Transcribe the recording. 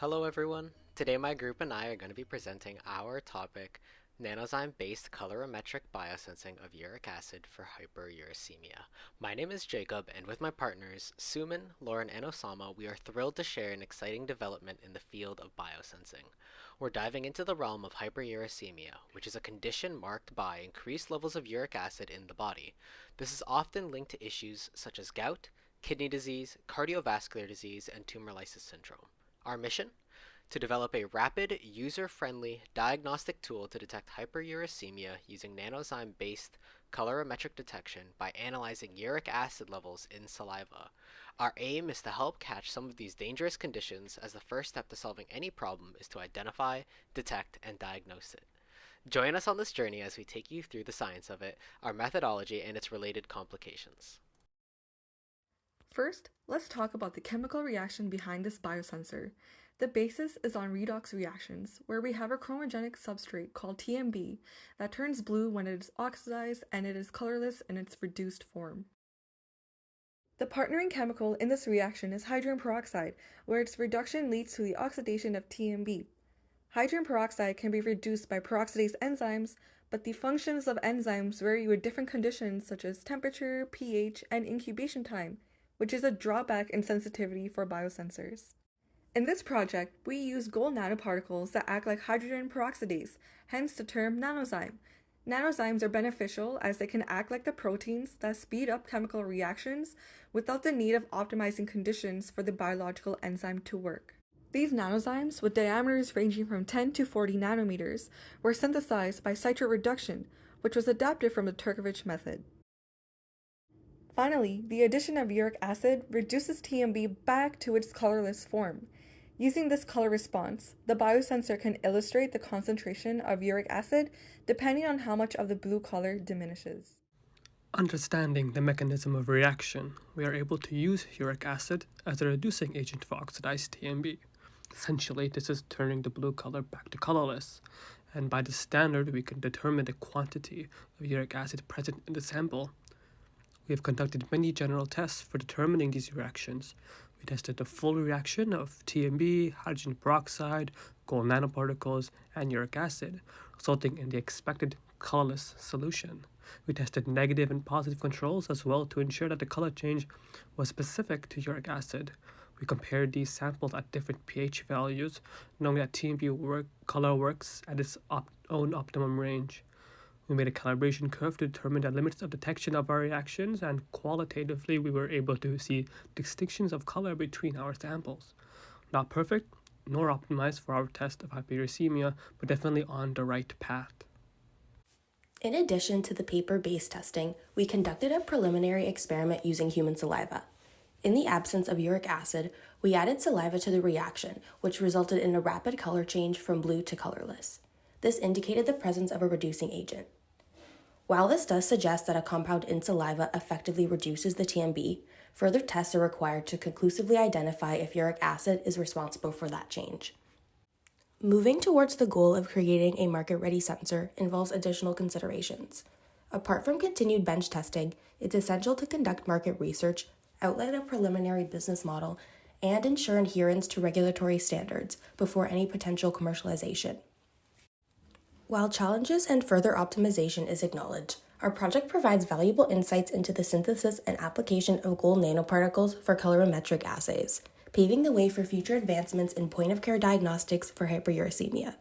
Hello everyone. Today my group and I are going to be presenting our topic, Nanozyme-Based Colorimetric Biosensing of Uric Acid for Hyperuricemia. My name is Jacob, and with my partners, Suman, Lauren, and Osama, we are thrilled to share an exciting development in the field of biosensing. We're diving into the realm of hyperuricemia, which is a condition marked by increased levels of uric acid in the body. This is often linked to issues such as gout, kidney disease, cardiovascular disease, and tumor lysis syndrome. Our mission? To develop a rapid, user-friendly diagnostic tool to detect hyperuricemia using nanozyme-based colorimetric detection by analyzing uric acid levels in saliva. Our aim is to help catch some of these dangerous conditions, as the first step to solving any problem is to identify, detect, and diagnose it. Join us on this journey as we take you through the science of it, our methodology, and its related complications. First, let's talk about the chemical reaction behind this biosensor. The basis is on redox reactions, where we have a chromogenic substrate called TMB that turns blue when it is oxidized and it is colorless in its reduced form. The partnering chemical in this reaction is hydrogen peroxide, where its reduction leads to the oxidation of TMB. Hydrogen peroxide can be reduced by peroxidase enzymes, but the functions of enzymes vary with different conditions such as temperature, pH, and incubation time, which is a drawback in sensitivity for biosensors. In this project, we use gold nanoparticles that act like hydrogen peroxidase, hence the term nanozyme. Nanozymes are beneficial as they can act like the proteins that speed up chemical reactions without the need of optimizing conditions for the biological enzyme to work. These nanozymes, with diameters ranging from 10 to 40 nanometers, were synthesized by citrate reduction, which was adapted from the Turkovich method. Finally, the addition of uric acid reduces TMB back to its colorless form. Using this color response, the biosensor can illustrate the concentration of uric acid depending on how much of the blue color diminishes. Understanding the mechanism of reaction, we are able to use uric acid as a reducing agent for oxidized TMB. Essentially, this is turning the blue color back to colorless, and by this standard, we can determine the quantity of uric acid present in the sample. We have conducted many general tests for determining these reactions. We tested the full reaction of TMB, hydrogen peroxide, gold nanoparticles, and uric acid, resulting in the expected colorless solution. We tested negative and positive controls as well to ensure that the color change was specific to uric acid. We compared these samples at different pH values, knowing that TMB color works at its own optimum range. We made a calibration curve to determine the limits of detection of our reactions, and qualitatively we were able to see distinctions of color between our samples. Not perfect, nor optimized for our test of hyperuricemia, but definitely on the right path. In addition to the paper-based testing, we conducted a preliminary experiment using human saliva. In the absence of uric acid, we added saliva to the reaction, which resulted in a rapid color change from blue to colorless. This indicated the presence of a reducing agent. While this does suggest that a compound in saliva effectively reduces the TMB, further tests are required to conclusively identify if uric acid is responsible for that change. Moving towards the goal of creating a market-ready sensor involves additional considerations. Apart from continued bench testing, it's essential to conduct market research, outline a preliminary business model, and ensure adherence to regulatory standards before any potential commercialization. While challenges and further optimization is acknowledged, our project provides valuable insights into the synthesis and application of gold nanoparticles for colorimetric assays, paving the way for future advancements in point-of-care diagnostics for hyperuricemia.